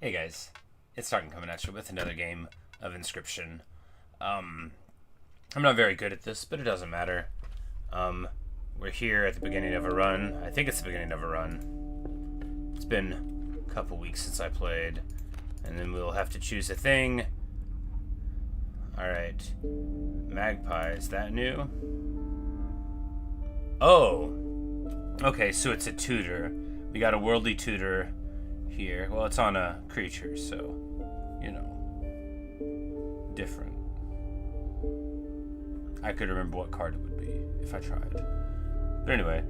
Hey guys, it's Starkin coming at you with another game of Inscryption. I'm not very good at this, but it doesn't matter. We're here at the beginning of a run. I think it's the beginning of a run. It's been a couple weeks since I played, and then we'll have to choose a thing. Alright. Magpie, is that new? Oh! Okay, so it's a tutor. We got a worldly tutor here. Well, it's on a creature, so, you know, different. I could remember what card it would be if I tried. But anyway,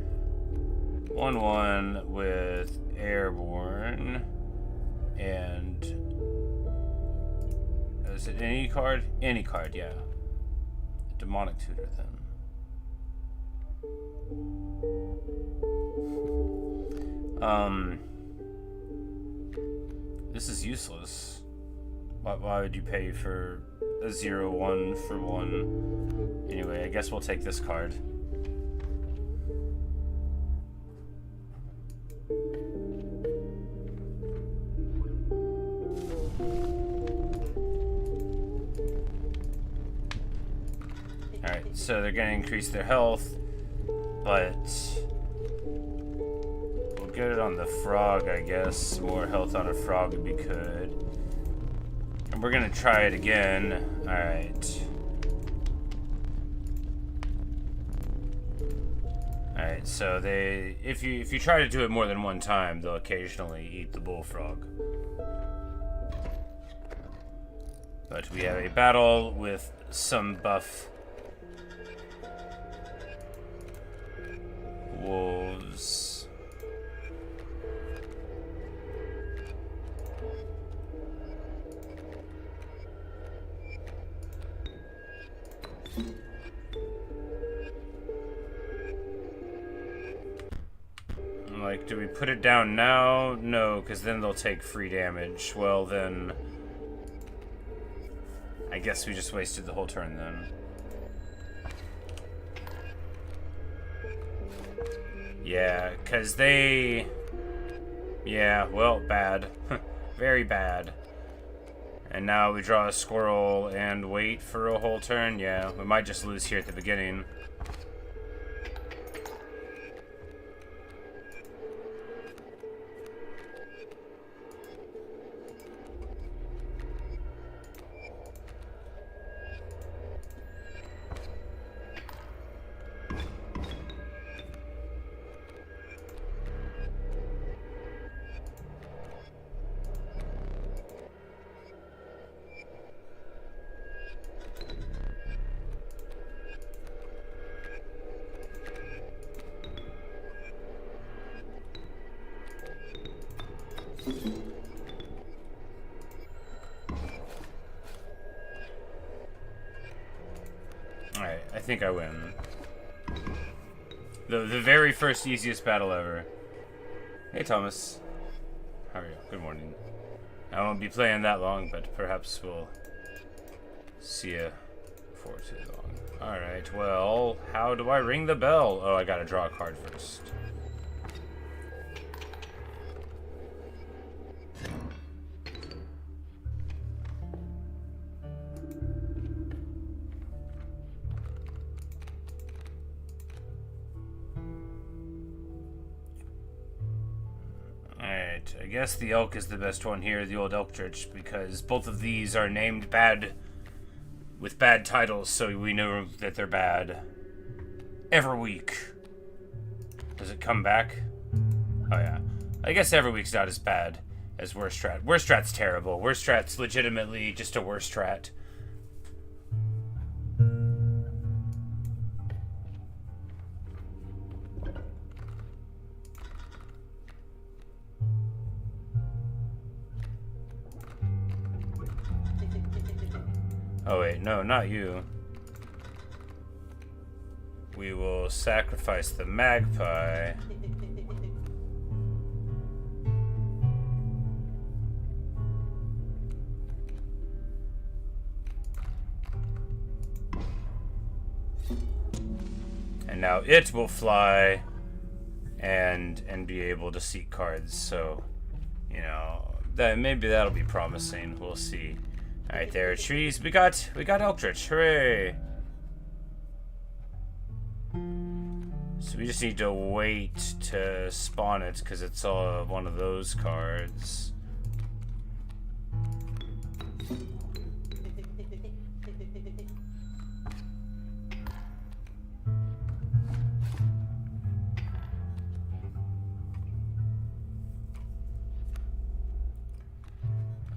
1/1 with Airborne, and is it any card? Any card, yeah. Demonic tutor then. This is useless. Why would you pay for a 0/1 for 1? Anyway, I guess we'll take this card. Alright, so they're going to increase their health, but we'll get it on the frog, I guess. More health on a frog would be good. And we're going to try it again. Alright. Alright, so if you try to do it more than one time, they'll occasionally eat the bullfrog. But we have a battle with some buff wolves. Like, do we put it down now? No, because then they'll take free damage. Well, then I guess we just wasted the whole turn then. Yeah, because they... Yeah, well, bad. Very bad. And now we draw a squirrel and wait for a whole turn? Yeah, we might just lose here at the beginning. Alright, I think I win. The very first easiest battle ever. Hey Thomas. How are you? Good morning. I won't be playing that long, but perhaps we'll see you before too long. Alright, well, how do I ring the bell? Oh, I gotta draw a card first. I guess the elk is the best one here, the old elk church, because both of these are named bad with bad titles, so we know that they're bad every week. Does it come back? Oh yeah. I guess every week's not as bad as Worst Strat. Worst Strat's terrible. Worst Strat's legitimately just a worst strat. Oh wait, no, not you. We will sacrifice the magpie. And now it will fly and be able to seek cards. So, you know, maybe that'll be promising. We'll see. All right, there are trees. We got Eldritch. Hooray! So we just need to wait to spawn it because it's one of those cards.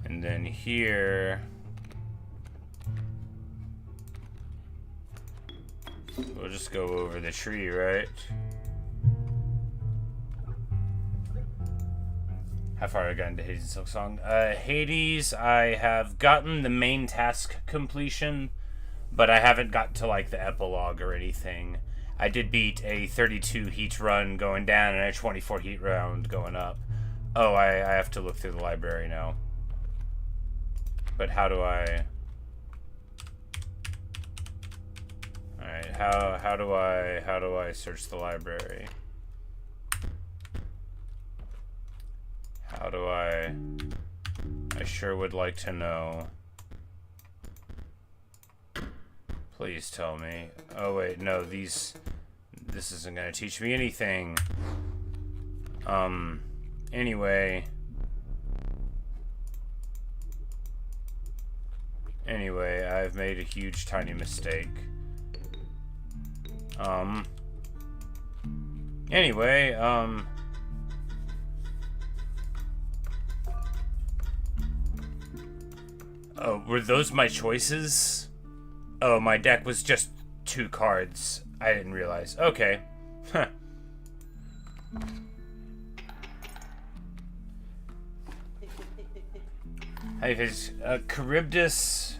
And then here, we'll just go over the tree, right? How far have I gotten to Hades and Silk Song? Hades, I have gotten the main task completion, but I haven't got to like the epilogue or anything. I did beat a 32 heat run going down and a 24 heat round going up. Oh, I have to look through the library now. But how do I... Alright, how do I search the library? How do I sure would like to know. Please tell me. Oh wait, no, this isn't gonna teach me anything. Anyway, I've made a huge tiny mistake. Oh, were those my choices? Oh, my deck was just 2 cards. I didn't realize. Okay. Huh. Charybdis.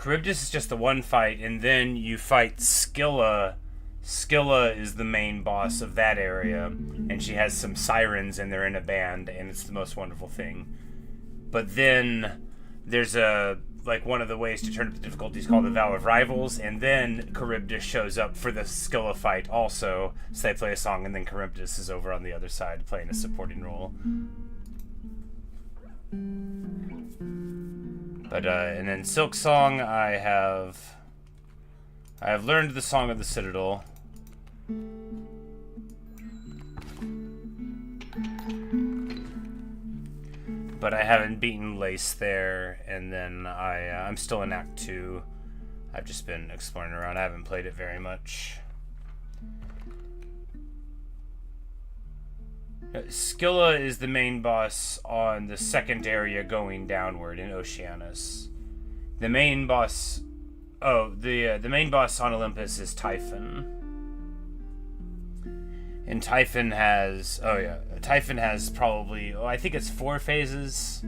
Charybdis is just the one fight, and then you fight Scylla. Scylla is the main boss of that area, and she has some sirens, and they're in a band, and it's the most wonderful thing. But then there's one of the ways to turn up the difficulty is called the Vow of Rivals, and then Charybdis shows up for the Scylla fight also. So they play a song, and then Charybdis is over on the other side playing a supporting role. But and then Silk Song, I have learned the Song of the Citadel. But I haven't beaten Lace there, and then I'm still in Act 2. I've just been exploring around. I haven't played it very much. Scylla is the main boss on the second area going downward in Oceanus. The main boss... Oh, the main boss on Olympus is Typhon. And Typhon has... Oh, yeah. Typhon has probably... Oh, I think it's 4 phases.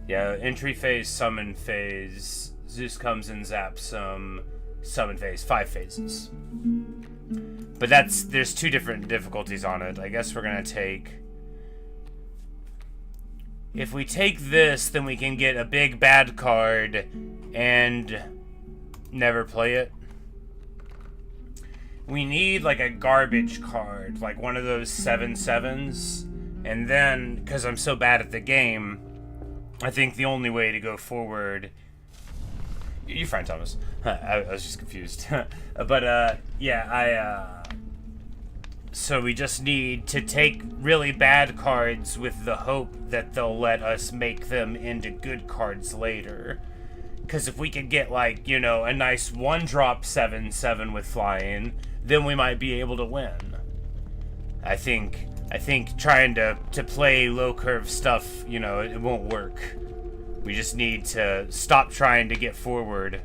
Yeah, entry phase, summon phase. Zeus comes and zaps him. Summon phase. 5 phases. But there's 2 different difficulties on it. I guess we're going to take... If we take this, then we can get a big bad card and never play it. We need like a garbage card, like one of those 7/7s. And then, because I'm so bad at the game, I think the only way to go forward... You're fine, Thomas. I was just confused. But, yeah, So we just need to take really bad cards with the hope that they'll let us make them into good cards later. Because if we could get, like, you know, a nice 1-drop 7/7 with flying, then we might be able to win. I think trying to play low-curve stuff, you know, it won't work. We just need to stop trying to get forward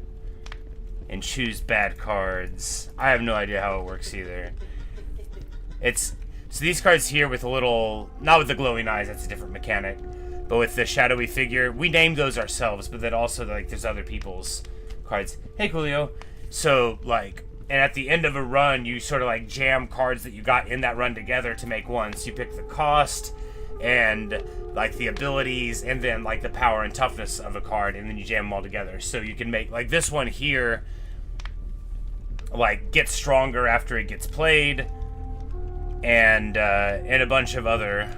and choose bad cards. I have no idea how it works either. So these cards here with a little, not with the glowing eyes, that's a different mechanic, but with the shadowy figure, we named those ourselves, but then also, like, there's other people's cards. Hey, Coolio. So, like, and at the end of a run, you sort of, like, jam cards that you got in that run together to make one. So you pick the cost and, like, the abilities and then, like, the power and toughness of a card, and then you jam them all together. So you can make, like, this one here, like, gets stronger after it gets played, and a bunch of other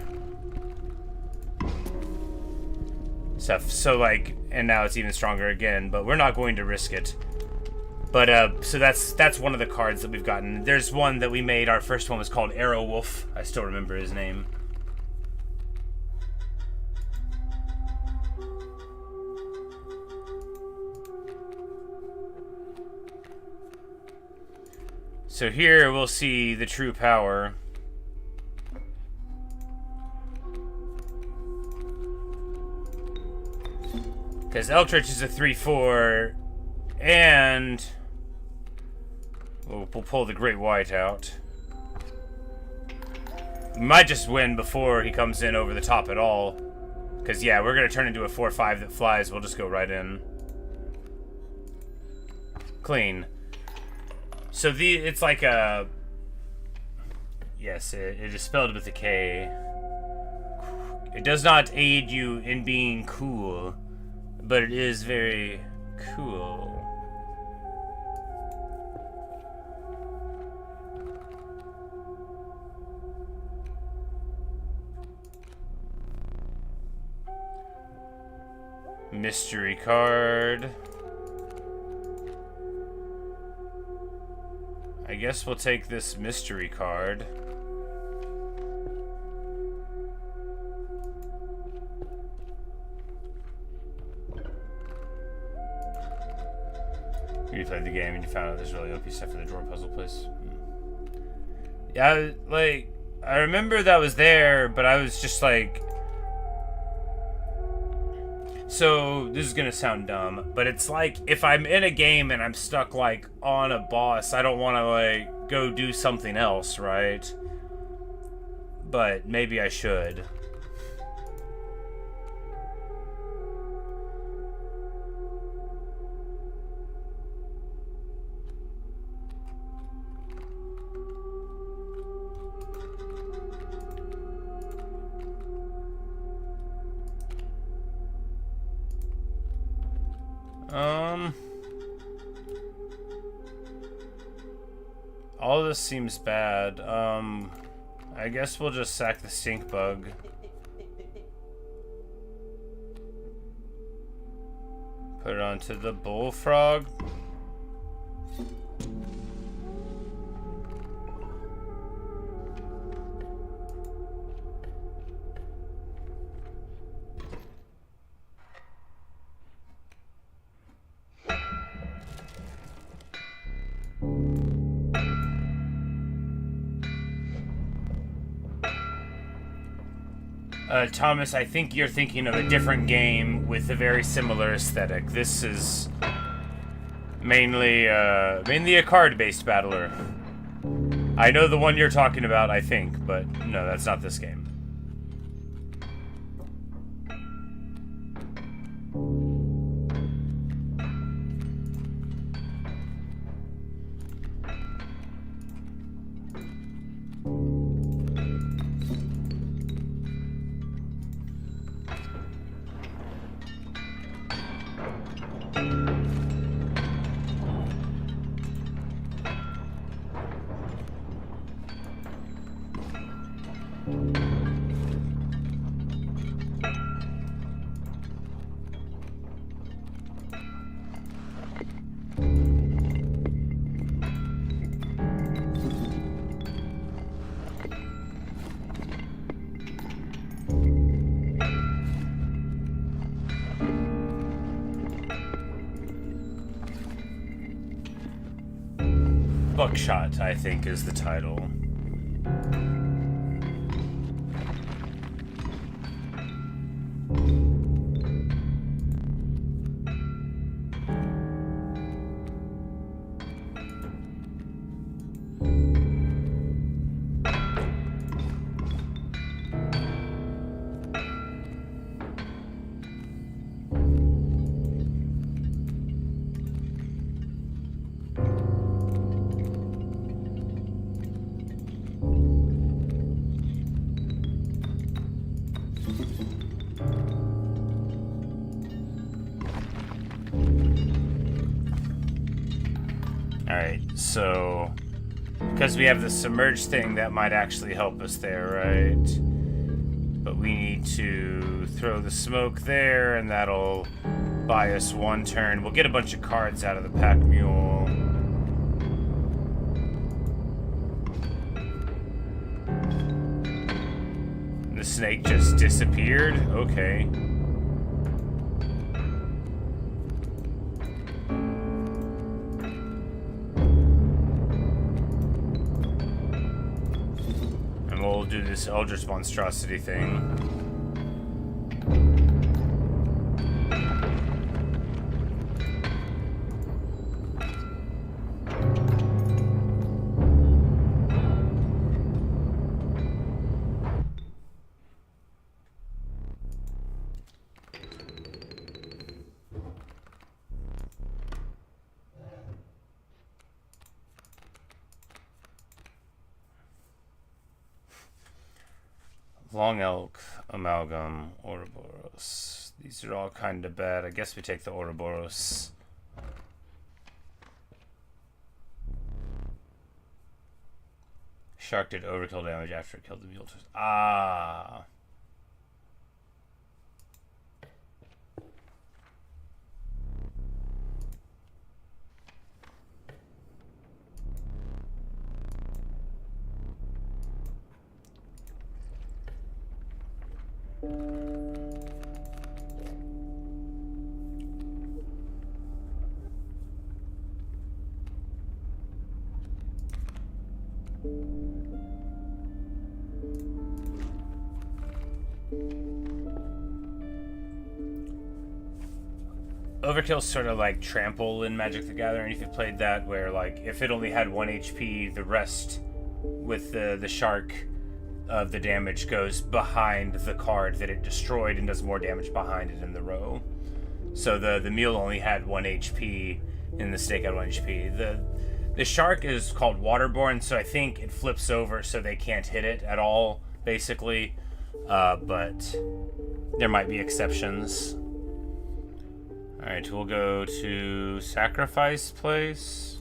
stuff. So like, and now it's even stronger again, but we're not going to risk it. But so that's one of the cards that we've gotten. There's one that we made. Our first one was called Arrow Wolf. I still remember his name. So here we'll see the true power. Because Eldritch is a 3/4, and we'll pull the Great White out. We might just win before he comes in over the top at all. Because, yeah, we're going to turn into a 4/5 that flies. We'll just go right in. Clean. So it's like a... Yes, it is spelled with a K. It does not aid you in being cool, but it is very cool. Mystery card. I guess we'll take this mystery card. You played the game and you found out there's really OP stuff in the drawer puzzle place. Yeah, like, I remember that was there, but I was just like... So, this is gonna sound dumb, but it's like, if I'm in a game and I'm stuck, like, on a boss, I don't want to, like, go do something else, right? But maybe I should. All of this seems bad. I guess we'll just sack the stink bug. Put it onto the bullfrog. Thomas, I think you're thinking of a different game with a very similar aesthetic. This is mainly a card-based battler. I know the one you're talking about, I think, but no, that's not this game. Buckshot, I think, is the title. So, because we have the submerge thing, that might actually help us there, right? But we need to throw the smoke there, and that'll buy us 1 turn. We'll get a bunch of cards out of the pack mule. The snake just disappeared? Okay. And we'll do this Eldritch Monstrosity thing. Long Elk, Amalgam, Ouroboros. These are all kind of bad. I guess we take the Ouroboros. Shark did overkill damage after it killed the mule. Ah. Overkill's sort of like Trample in Magic the Gathering, if you played that, where like if it only had 1 HP, the rest with the shark of the damage goes behind the card that it destroyed and does more damage behind it in the row. So the mule only had 1 HP and the snake had 1 HP. The shark is called Waterborne, so I think it flips over so they can't hit it at all, basically. But there might be exceptions. Alright, we'll go to Sacrifice Place.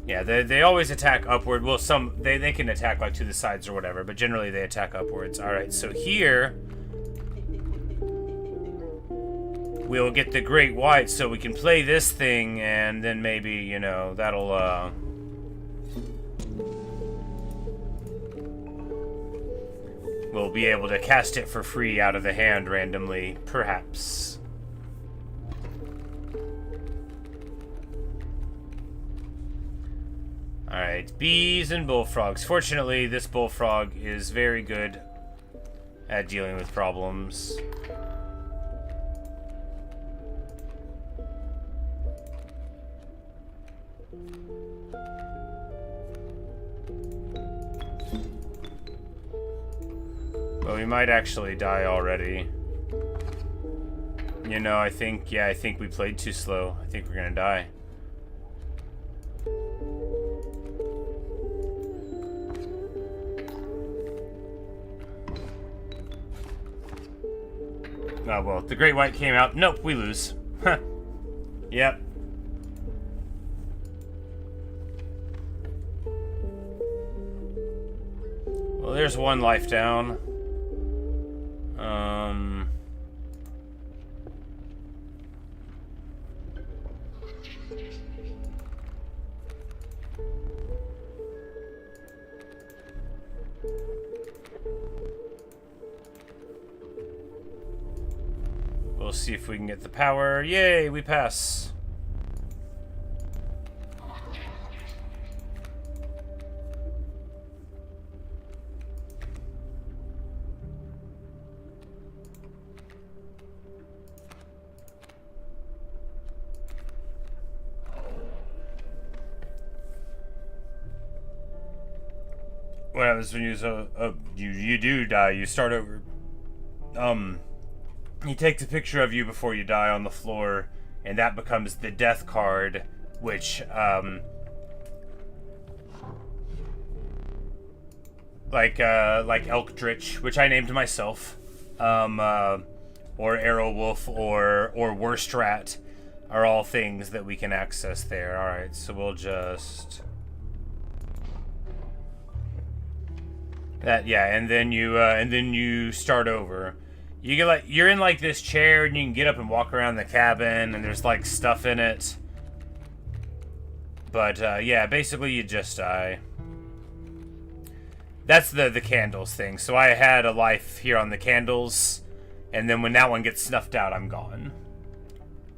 Yeah, they always attack upward. Well, they can attack like to the sides or whatever, but generally they attack upwards. Alright, so here we'll get the Great White so we can play this thing, and then maybe, you know, that'll we'll be able to cast it for free out of the hand randomly, perhaps. Alright, bees and bullfrogs. Fortunately, this bullfrog is very good at dealing with problems. Well, we might actually die already. You know, I think we played too slow. I think we're gonna die. Oh, well, the Great White came out. Nope, we lose. Huh. Yep. Well, there's 1 life down. We'll see if we can get the power. Yay, we pass. What happens when you do die? You start over. He takes a picture of you before you die on the floor, and that becomes the death card, which like Elkdrich, which I named myself, or Arrowwolf, or Worst Rat, are all things that we can access there. All right, so we'll just That, yeah, and then you start over. You get like you're in like this chair and you can get up and walk around the cabin and there's like stuff in it. But yeah, basically you just die. That's the candles thing. So I had a life here on the candles, and then when that one gets snuffed out, I'm gone.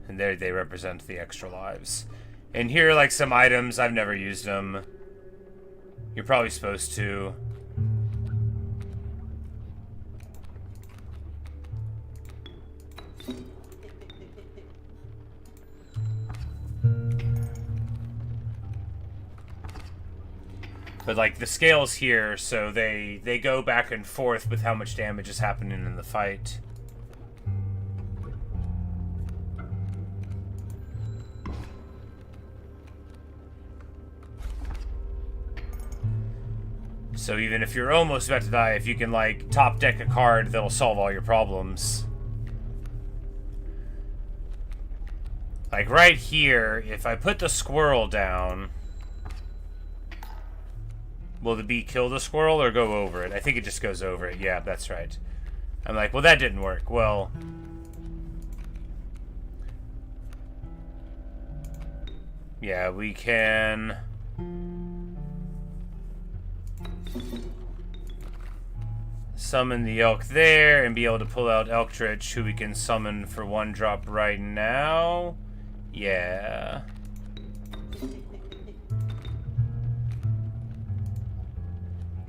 And there they represent the extra lives. And here are like some items. I've never used them. You're probably supposed to. But like the scales here, so they go back and forth with how much damage is happening in the fight. So even if you're almost about to die, if you can like top deck a card, that'll solve all your problems. Like right here, if I put the squirrel down, will the bee kill the squirrel or go over it? I think it just goes over it. Yeah, that's right. I'm like, well, that didn't work. Well, yeah, we can summon the elk there and be able to pull out Elktridge, who we can summon for 1 drop right now. Yeah.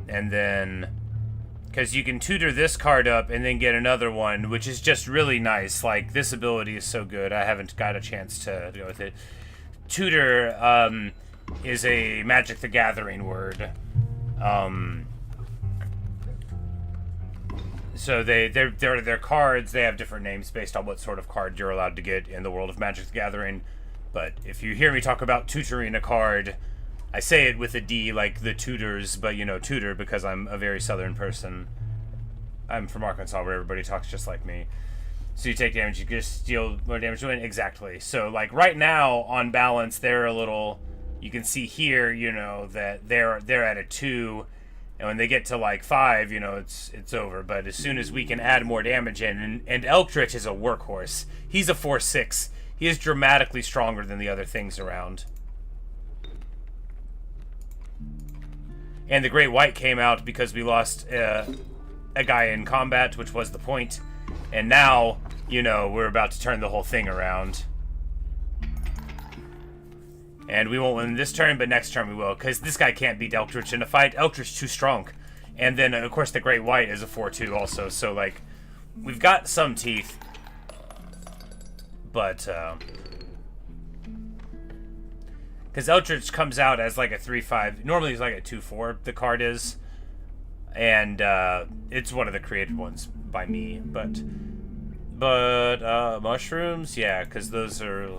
And then, because you can tutor this card up and then get another one, which is just really nice. Like, this ability is so good. I haven't got a chance to go with it. Tutor is a Magic the Gathering word. So they're cards. They have different names based on what sort of card you're allowed to get in the world of Magic the Gathering. But if you hear me talk about tutoring a card, I say it with a D, like the tutors, but, you know, tutor, because I'm a very southern person. I'm from Arkansas, where everybody talks just like me. So you take damage, you just deal more damage to it. Exactly. So, like, right now, on balance, they're a little... You can see here, you know, that they're at a 2, and when they get to, like, 5, you know, it's over. But as soon as we can add more damage in, and Elktridge is a workhorse. He's a 4/6. He is dramatically stronger than the other things around. And the Great White came out because we lost a guy in combat, which was the point. And now, you know, we're about to turn the whole thing around. And we won't win this turn, but next turn we will. Because this guy can't beat Elktridge in a fight. Elktridge's too strong. And then, of course, the Great White is a 4/2 also. So, like, we've got some teeth. But, because Elktridge comes out as like a 3/5. Normally it's like a 2/4, the card is. And it's one of the created ones by me. But mushrooms? Yeah, because those are...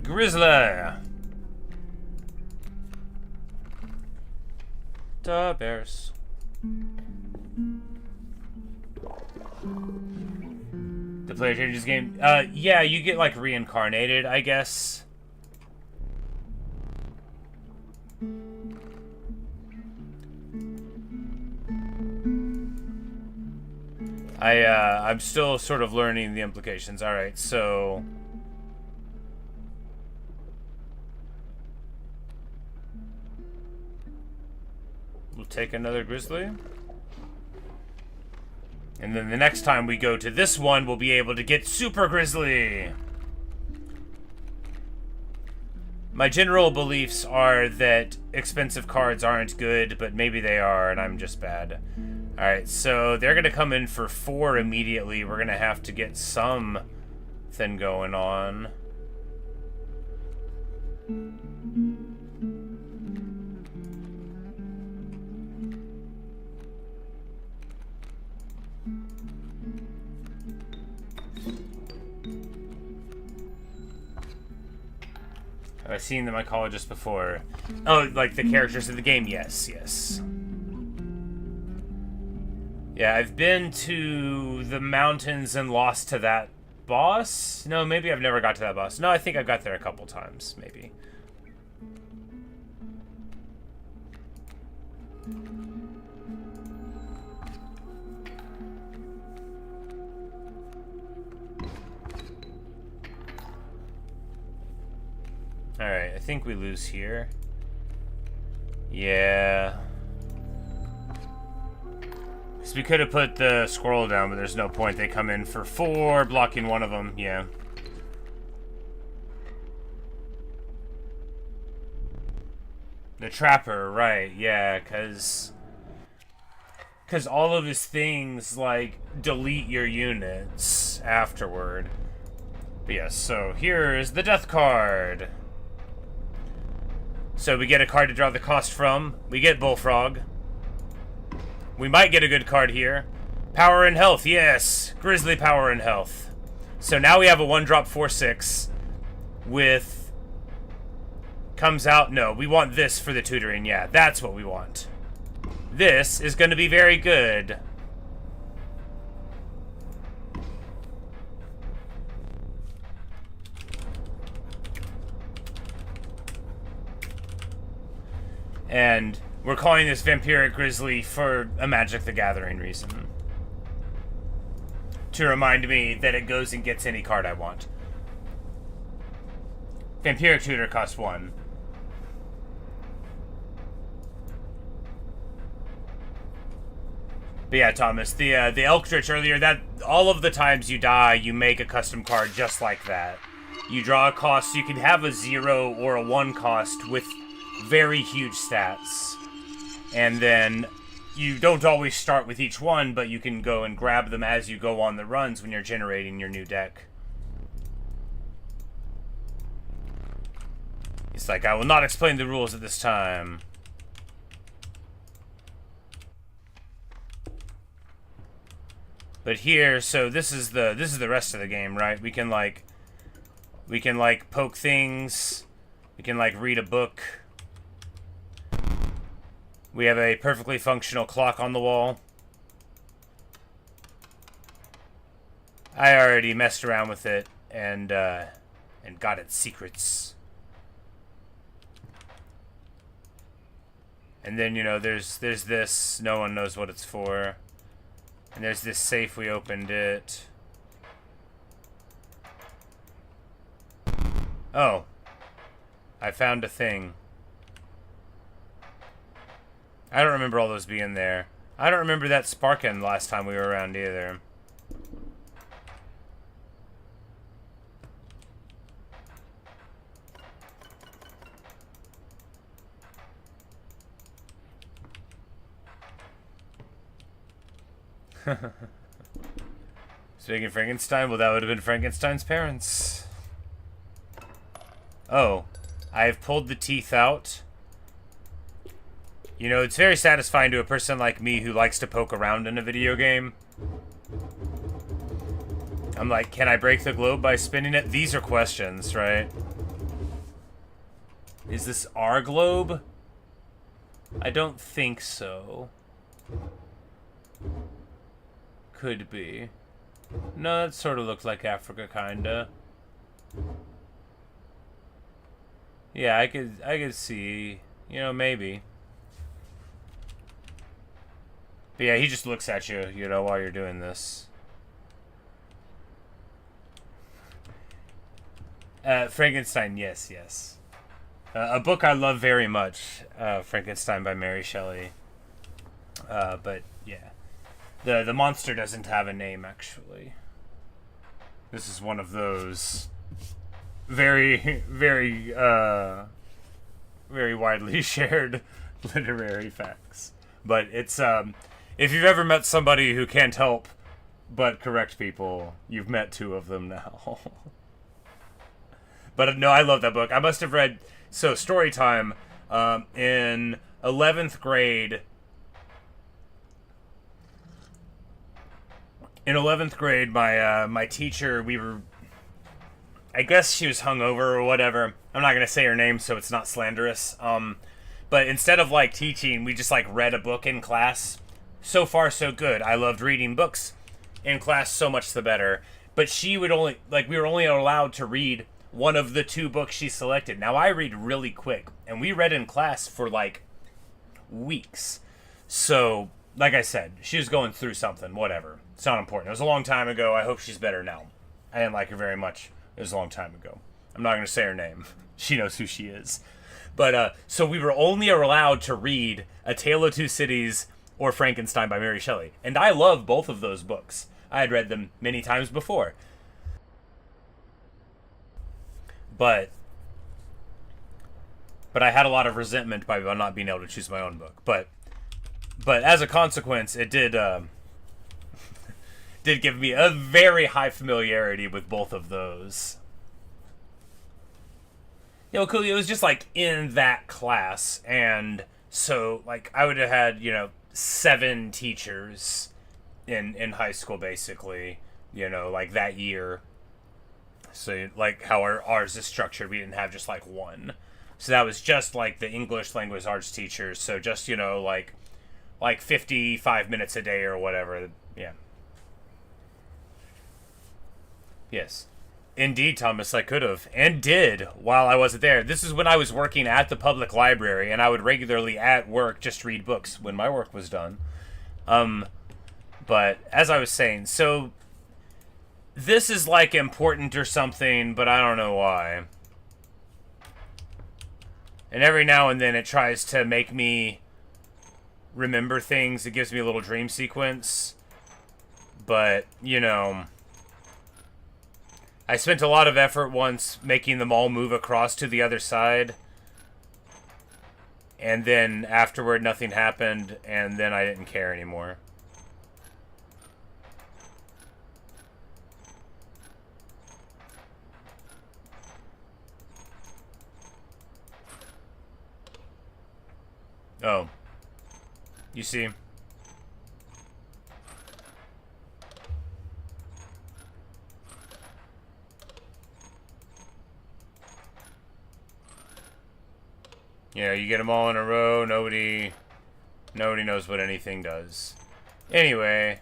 Grizzly! Da bears. The player changes game. Yeah, you get like reincarnated, I guess. I'm still sort of learning the implications. All right, so we'll take another grizzly. And then the next time we go to this one, we'll be able to get Super Grizzly. My general beliefs are that expensive cards aren't good, but maybe they are, and I'm just bad. Alright, so they're going to come in for 4 immediately. We're going to have to get something going on. Have I seen the mycologist before? Oh, like the characters of the game? Yes, yes. Yeah, I've been to the mountains and lost to that boss. No, maybe I've never got to that boss. No, I think I've got there a couple times, maybe. Alright, I think we lose here. Yeah. Because we could have put the squirrel down, but there's no point. They come in for 4, blocking one of them. Yeah. The trapper, right. Yeah, because all of his things, like, delete your units afterward. But yes, so here is the death card. So we get a card to draw the cost from. We get Bullfrog. We might get a good card here. Power and Health, yes. Grizzly Power and Health. So now we have a 1-drop 4/6 with... Comes out, no, we want this for the tutoring, yeah, that's what we want. This is going to be very good. And we're calling this Vampiric Grizzly for a Magic the Gathering reason. To remind me that it goes and gets any card I want. Vampiric Tutor costs 1. But yeah, Thomas, the Elkdrich earlier, that all of the times you die, you make a custom card just like that. You draw a cost, so you can have a 0 or a 1 cost with very huge stats. And then you don't always start with each one, but you can go and grab them as you go on the runs when you're generating your new deck. It's like, I will not explain the rules at this time. But here, so this is the rest of the game, right? We can like poke things. We can like read a book. We have a perfectly functional clock on the wall. I already messed around with it and got its secrets. And then, you know, there's this. No one knows what it's for. And there's this safe, we opened it. Oh. I found a thing. I don't remember all those being there. I don't remember that sparking last time we were around either. Speaking of Frankenstein, well, that would have been Frankenstein's parents. Oh, I've pulled the teeth out. You know, it's very satisfying to a person like me who likes to poke around in a video game. I'm like, can I break the globe by spinning it? These are questions, right? Is this our globe? I don't think so. Could be. No, that sort of looked like Africa, kinda. Yeah, I could see, you know, maybe. But yeah, he just looks at you, you know, while you're doing this. Frankenstein, yes, yes. A book I love very much, Frankenstein by Mary Shelley. But yeah. The monster doesn't have a name, actually. This is one of those very, very, very widely shared literary facts. But it's, if you've ever met somebody who can't help but correct people, you've met 2 of them now. But no, I love that book. I must have read, so story time, in 11th grade. In 11th grade, my teacher, we were, I guess she was hungover or whatever. I'm not going to say her name so it's not slanderous. But instead of, like, teaching, we just, like, read a book in class. So far, so good. I loved reading books in class, so much the better. But she would only, like, we were only allowed to read one of the 2 books she selected. Now, I read really quick, and we read in class for, like, weeks. So, like I said, she was going through something. Whatever. It's not important. It was a long time ago. I hope she's better now. I didn't like her very much. It was a long time ago. I'm not going to say her name. She knows who she is. But, so we were only allowed to read A Tale of Two Cities or Frankenstein by Mary Shelley. And I love both of those books. I had read them many times before. But I had a lot of resentment by not being able to choose my own book. But as a consequence, it did did give me a very high familiarity with both of those. You know, cool. It was just like in that class, and so like I would have had 7 teachers in high school, basically. Like that year. So like how ours is structured, we didn't have just like one. So that was just like the English language arts teachers. So just like 55 minutes a day or whatever. Yeah. Yes. Indeed, Thomas, I could have, and did, while I wasn't there. This is when I was working at the public library, and I would regularly at work just read books when my work was done. But, as I was saying, so, this is, like, important or something, but I don't know why. And every now and then it tries to make me remember things. It gives me a little dream sequence. But, I spent a lot of effort once making them all move across to the other side. And then afterward nothing happened, and then I didn't care anymore. Oh. You see? Yeah, you get them all in a row, nobody knows what anything does. Anyway.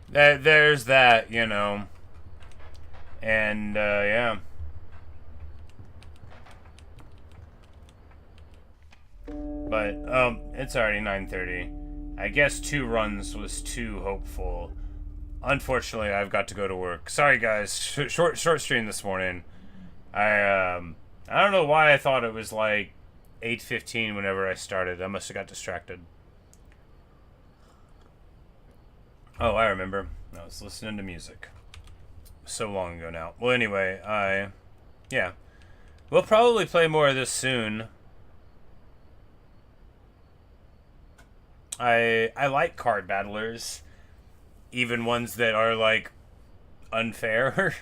There's that, And, yeah. But, it's already 9:30. I guess 2 runs was too hopeful. Unfortunately, I've got to go to work. Sorry, guys. Short stream this morning. I don't know why I thought it was like 8:15 whenever I started. I must have got distracted. Oh, I remember. I was listening to music. So long ago now. Well, anyway, yeah. We'll probably play more of this soon. I like card battlers. Even ones that are, like, unfair,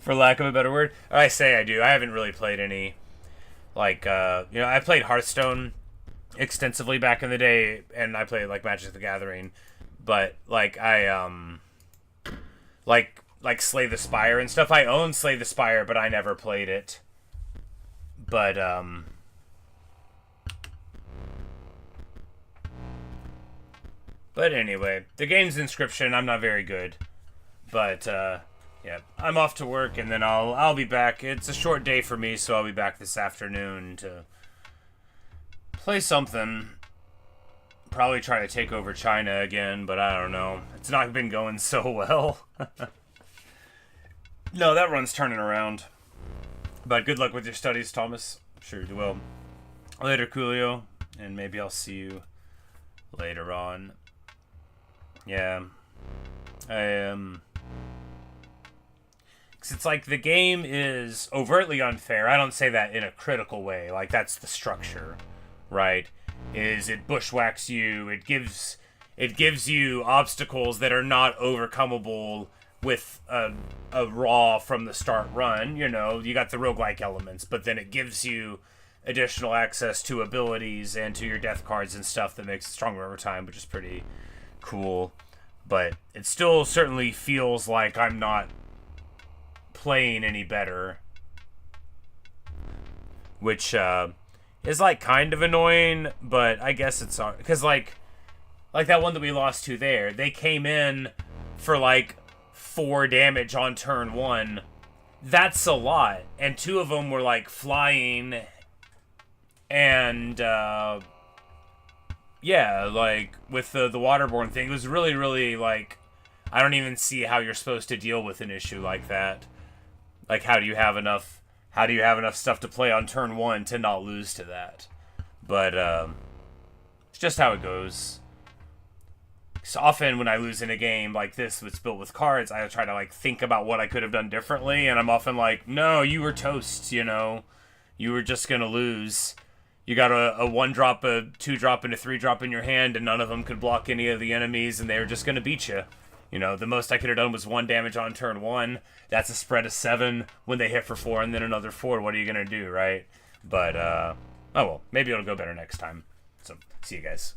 for lack of a better word. I say I do. I haven't really played any, like, I played Hearthstone extensively back in the day, and I played, like, Magic the Gathering, but, like, like Slay the Spire and stuff. I own Slay the Spire, but I never played it. But, But anyway, the game's Inscryption. I'm not very good. But, yeah, I'm off to work, and then I'll be back. It's a short day for me, so I'll be back this afternoon to play something. Probably try to take over China again, but I don't know. It's not been going so well. No, that run's turning around. But good luck with your studies, Thomas. I'm sure you will. Later, Coolio, and maybe I'll see you later on. Yeah. Cause it's like the game is overtly unfair. I don't say that in a critical way. Like, that's the structure, right? Is it bushwhacks you. It gives you obstacles that are not overcomable with a raw from the start run. You got the roguelike elements, but then it gives you additional access to abilities and to your death cards and stuff that makes it stronger over time, which is pretty cool. But it still certainly feels like I'm not playing any better, which is like kind of annoying, but I guess it's because like that one that we lost to there, they came in for like 4 damage on turn 1. That's a lot, and 2 of them were like flying, And, yeah, like, with the waterborne thing, it was really, really, like, I don't even see how you're supposed to deal with an issue like that. Like, how do you have enough stuff to play on turn 1 to not lose to that? But, it's just how it goes. So often when I lose in a game like this that's built with cards, I try to, like, think about what I could have done differently, and I'm often like, no, you were toast, you know? You were just gonna lose. You got a 1-drop, a 2-drop, and a 3-drop in your hand, and none of them could block any of the enemies, and they were just gonna beat you. You know, the most I could have done was 1 damage on turn 1. That's a spread of 7 when they hit for 4, and then another 4. What are you gonna do, right? But, oh well, maybe it'll go better next time. So, see you guys.